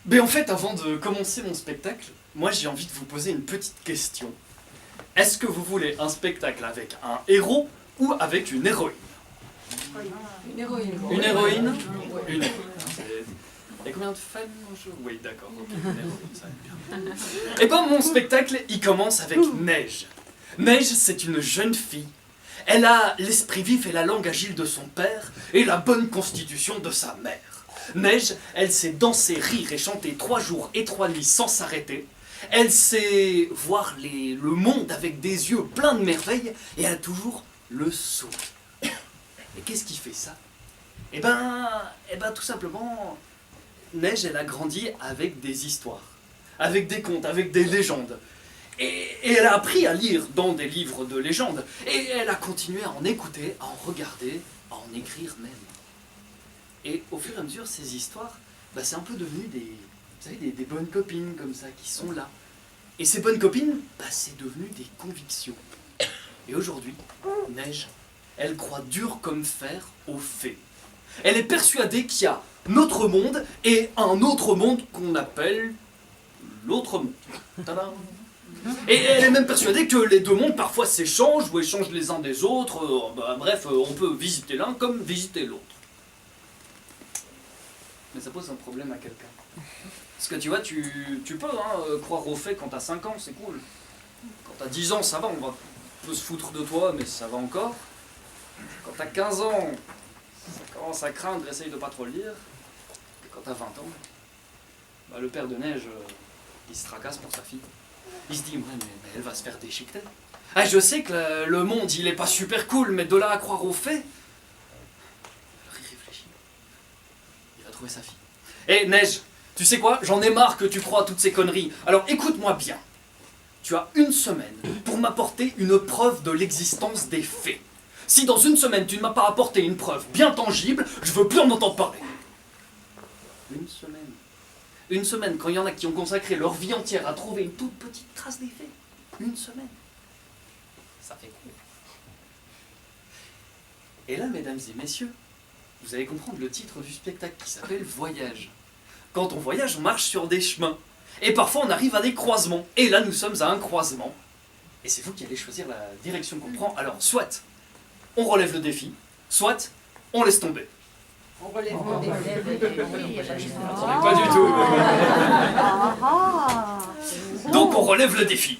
Mais en fait, avant de commencer mon spectacle, moi j'ai envie de vous poser une petite question. Est-ce que vous voulez un spectacle avec un héros ou avec une héroïne? Une héroïne. Une héroïne? Une héroïne. Il y a combien de femmes au jeu? Oui, d'accord. Ok, une héroïne, ça va bien. Et ben mon spectacle, il commence avec Neige. Neige, c'est une jeune fille. Elle a l'esprit vif et la langue agile de son père et la bonne constitution de sa mère. Neige, elle sait danser, rire et chanter 3 jours et 3 nuits sans s'arrêter. Elle sait voir le monde avec des yeux pleins de merveilles et elle a toujours le sourire. Et qu'est-ce qui fait ça? Eh ben, tout simplement, Neige, elle a grandi avec des histoires, avec des contes, avec des légendes. Et elle a appris à lire dans des livres de légendes. Et elle a continué à en écouter, à en regarder, à en écrire même. Et au fur et à mesure, ces histoires, c'est un peu devenu des bonnes copines comme ça, qui sont là. Et ces bonnes copines, c'est devenu des convictions. Et aujourd'hui, Neige, elle croit dur comme fer aux fées. Elle est persuadée qu'il y a notre monde et un autre monde qu'on appelle l'autre monde. Tadam! Et elle est même persuadée que les deux mondes parfois s'échangent ou échangent les uns des autres. Bref, on peut visiter l'un comme visiter l'autre. Mais ça pose un problème à quelqu'un. Parce que tu vois, tu peux croire aux faits quand t'as 5 ans, c'est cool. Quand t'as 10 ans, ça va, on peut se foutre de toi, mais ça va encore. Quand t'as 15 ans, ça commence à craindre, essaye de pas trop le lire. Et quand t'as 20 ans, le père de Neige, il se tracasse pour sa fille. Il se dit, mais elle va se faire déchiqueter. Ah, je sais que le monde, il est pas super cool, mais de là à croire aux faits, il réfléchit. Il va trouver sa fille. Hé, Neige, tu sais quoi? J'en ai marre que tu crois à toutes ces conneries. Alors écoute-moi bien. Tu as 1 semaine pour m'apporter une preuve de l'existence des faits. Si dans 1 semaine, tu ne m'as pas apporté une preuve bien tangible, je veux plus en entendre parler. 1 semaine. 1 semaine, quand il y en a qui ont consacré leur vie entière à trouver une toute petite trace des faits. 1 semaine. Ça fait court. Et là, mesdames et messieurs, vous allez comprendre le titre du spectacle qui s'appelle Voyage. Quand on voyage, on marche sur des chemins. Et parfois, on arrive à des croisements. Et là, nous sommes à un croisement. Et c'est vous qui allez choisir la direction qu'on prend. Alors, soit on relève le défi, soit on laisse tomber. On relève le défi. Pas du tout. Donc on relève le défi.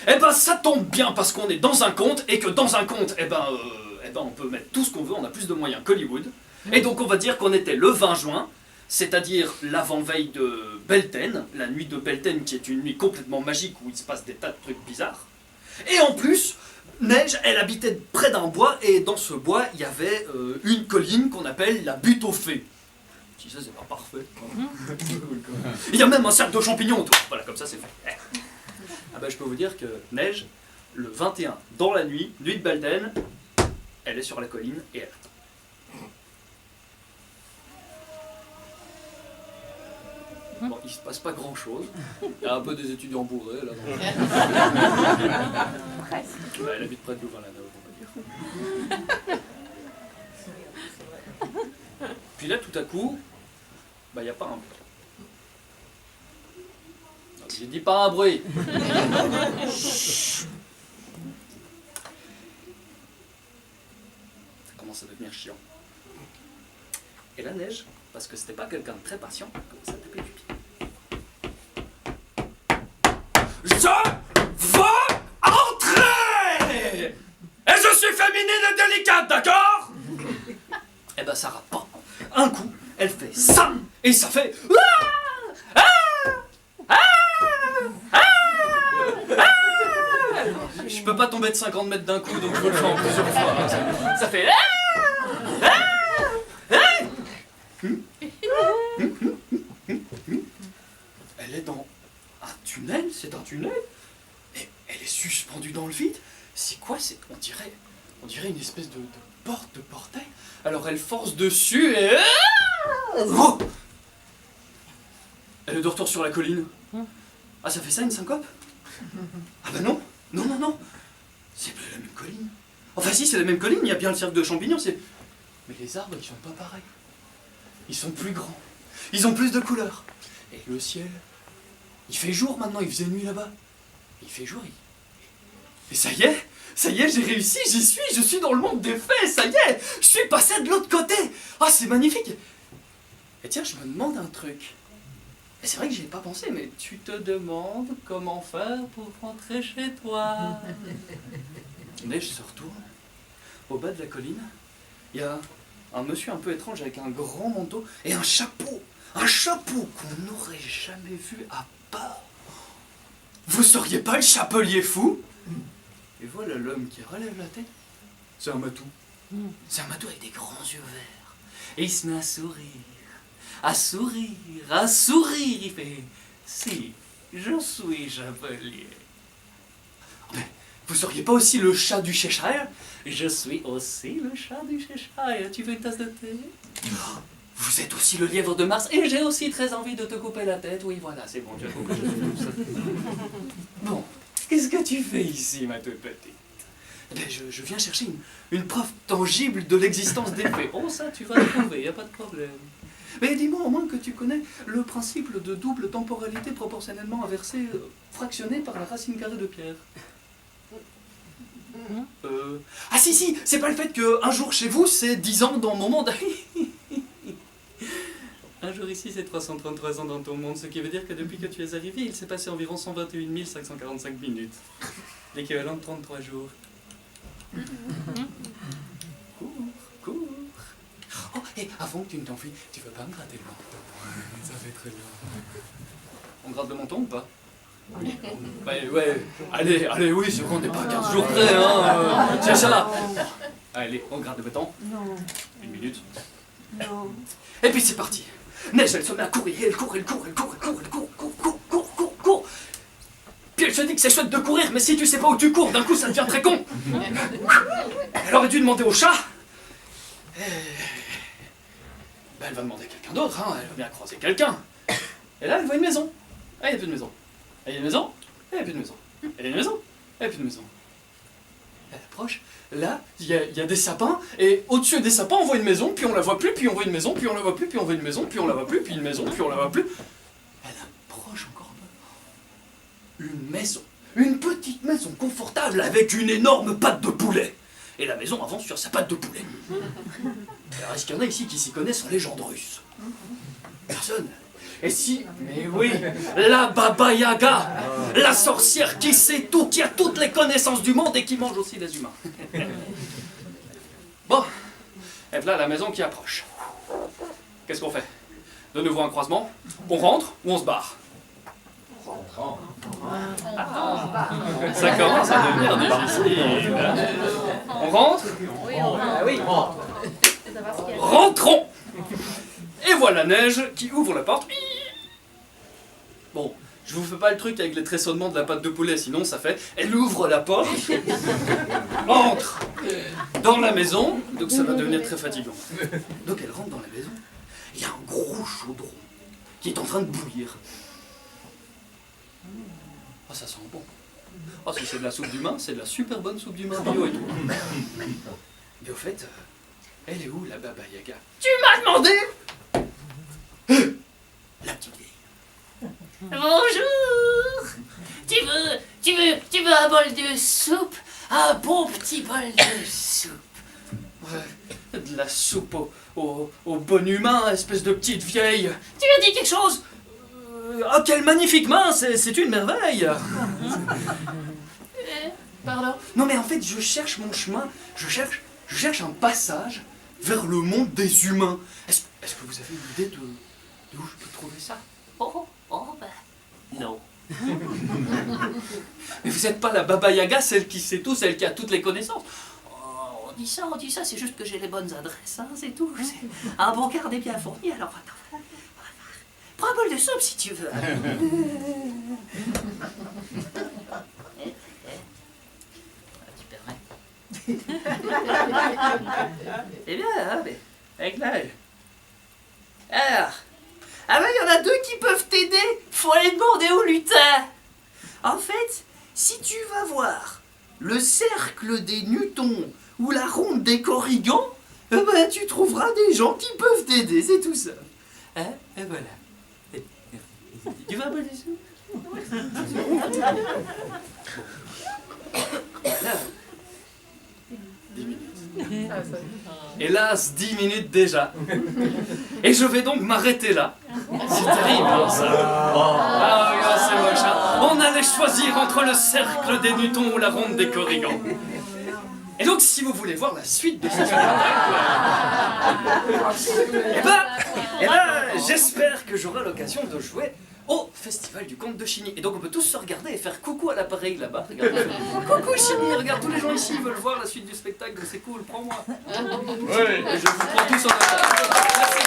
Eh ben ça tombe bien parce qu'on est dans un conte et que dans un conte, on peut mettre tout ce qu'on veut, on a plus de moyens qu'Hollywood. Et donc on va dire qu'on était le 20 juin, c'est-à-dire l'avant-veille de Beltane, la nuit de Beltane qui est une nuit complètement magique où il se passe des tas de trucs bizarres. Et en plus, Neige, elle habitait près d'un bois, et dans ce bois, il y avait une colline qu'on appelle la butte aux fées. Si ça, c'est pas parfait. Il y a même un cercle de champignons autour. Voilà, comme ça, c'est fait. Je peux vous dire que Neige, le 21, dans la nuit, nuit de Beltane, elle est sur la colline et elle attend. Bon, il se passe pas grand chose. Il y a un peu des étudiants bourrés là. Elle habite près de Louvain-la-Neuve, on va dire. Puis là, tout à coup, il n'y a pas un bruit. J'ai dit pas un bruit. Ça commence à devenir chiant. Et la Neige, parce que c'était pas quelqu'un de très patient, commence à taper du pied. Je veux entrer! Et je suis féminine et délicate, d'accord? Ça rate pas. Un coup, elle fait ça, et ça fait... Je peux pas tomber de 50 mètres d'un coup, donc je me le fais en plusieurs fois. Ça fait... Elle est dans un tunnel, c'est un tunnel, et elle est suspendue dans le vide. C'est quoi? On dirait une espèce de porte, de portail. Alors elle force dessus et... Oh, elle est de retour sur la colline. Ah, ça fait ça une syncope? Ah bah non, non. C'est plus la même colline. Enfin si, c'est la même colline, il y a bien le cercle de champignons, c'est... Mais les arbres, ils sont pas pareils. Ils sont plus grands, Ils ont plus de couleurs. Et le ciel, il fait jour maintenant, il faisait nuit là-bas. Il fait jour, et ça y est, j'ai réussi, j'y suis, je suis dans le monde des fées, ça y est, je suis passé de l'autre côté. Ah, c'est magnifique. Et tiens, je me demande un truc. Et c'est vrai que j'y ai pas pensé, mais tu te demandes comment faire pour rentrer chez toi. Neige se retourne. Au bas de la colline, il y a un monsieur un peu étrange avec un grand manteau et un chapeau. Un chapeau qu'on n'aurait jamais vu à part. Vous seriez pas le chapelier fou? Et voilà l'homme qui relève la tête. C'est un matou. C'est un matou avec des grands yeux verts. Et il se met à sourire. À sourire, à sourire. Il fait « Si, je suis chapelier. » Mais vous seriez pas aussi le chat du Cheshire? Je suis aussi le chat du Cheshire. Tu veux une tasse de thé? Vous êtes aussi le lièvre de Mars et j'ai aussi très envie de te couper la tête. Oui, voilà, c'est bon, tu as compris. Bon, qu'est-ce que tu fais ici, ma toute petite? Eh bien, je viens chercher une preuve tangible de l'existence des fées. Oh, ça, tu vas le trouver, il n'y a pas de problème. Mais dis-moi au moins que tu connais le principe de double temporalité proportionnellement inversée, fractionnée par la racine carrée de Pierre. Ah si, c'est pas le fait qu'un jour chez vous, c'est 10 ans dans mon monde. Un jour ici, c'est 333 ans dans ton monde, ce qui veut dire que depuis que tu es arrivé, il s'est passé environ 121 545 minutes. L'équivalent de 33 jours. Cours. Oh, et avant que tu ne t'enfuis, tu veux pas me gratter le menton? Ça fait très bien. On gratte le menton ou pas? Ouais. Allez, oui, c'est vrai, on n'est pas à 15 jours près, hein. C'est ça. Allez, on gratte le menton. Non. 1 minute. Non. Et puis c'est parti. Neige, elle se met à courir, elle court. Puis elle se dit que c'est chouette de courir, mais si tu sais pas où tu cours, d'un coup ça devient très con. Elle aurait dû demander au chat. Ben, elle va demander à quelqu'un d'autre, hein. Elle va bien croiser quelqu'un. Et là, elle voit une maison. Ah, il n'y a plus de maison. Il y a une maison. Il n'y a plus de maison. Il y a une maison. Il n'y a plus de maison. Elle approche. Là, il y a des sapins, et au-dessus des sapins, on voit une maison, puis on la voit plus, puis on voit une maison, puis on la voit plus, puis on voit une maison, puis on la voit plus, puis une maison, puis on la voit plus. Elle approche encore un peu. Une maison. Une petite maison confortable avec une énorme patte de poulet. Et la maison avance sur sa patte de poulet. Alors, est-ce qu'il y en a ici qui s'y connaissent en légende russe? Personne. Et si, mais oui, la Baba Yaga, la sorcière qui sait tout, qui a toutes les connaissances du monde et qui mange aussi les humains. Bon, et voilà la maison qui approche. Qu'est-ce qu'on fait? De nouveau un croisement? On rentre ou on se barre? Ça commence à devenir difficile. On rentre? Oui. Rentrons! Et voilà Neige qui ouvre la porte. Bon, je vous fais pas le truc avec les tressaunements de la pâte de poulet, sinon ça fait... Elle ouvre la porte, entre dans la maison, donc ça va devenir très fatigant. Donc elle rentre dans la maison, il y a un gros chaudron qui est en train de bouillir. Oh, ça sent bon. Oh, si c'est de la soupe d'humain, c'est de la super bonne soupe d'humain bio et tout. Mais au fait, elle est où la Baba Yaga? Tu m'as demandé? La petite vieille. Bonjour. Tu veux un bol de soupe? Un bon petit bol de soupe. Ouais, de la soupe au bon humain, espèce de petite vieille. Tu as dit quelque chose? Oh, quelle magnifique main, c'est une merveille. Pardon? Non mais en fait, je cherche mon chemin, je cherche un passage vers le monde des humains. Est-ce que vous avez une idée de où je peux trouver ça? Ben, non. Mais vous n'êtes pas la Baba Yaga, celle qui sait tout, celle qui a toutes les connaissances. Oh, on dit ça, c'est juste que j'ai les bonnes adresses, hein, c'est tout. C'est un bon garde est bien fourni, alors attends. Prends un bol de soupe si tu veux. Tu permets? Eh bien, hein, mais avec l'âge. Alors, ben il y en a deux qui peuvent t'aider. Faut aller demander au lutin. En fait, si tu vas voir le cercle des Newtons ou la ronde des Corrigans, eh ben, tu trouveras des gens qui peuvent t'aider, c'est tout ça. Et voilà. Tu veux un peu de soupe? Là. 10 minutes. Hélas, 10 minutes déjà. Et je vais donc m'arrêter là. C'est terrible, hein, ça. Ah oui, c'est moche. Hein. On allait choisir entre le cercle des Nutons ou la ronde des Corrigans. Et donc, si vous voulez voir la suite de ce spectacle, eh ben, j'espère que j'aurai l'occasion de jouer au Festival du Conte de Chigny. Et donc, on peut tous se regarder et faire coucou à l'appareil là-bas. Regardez. Coucou Chigny, regarde, tous les gens ici veulent voir la suite du spectacle. C'est cool, prends-moi. Oui. Et je vous prends tous en otage. Merci.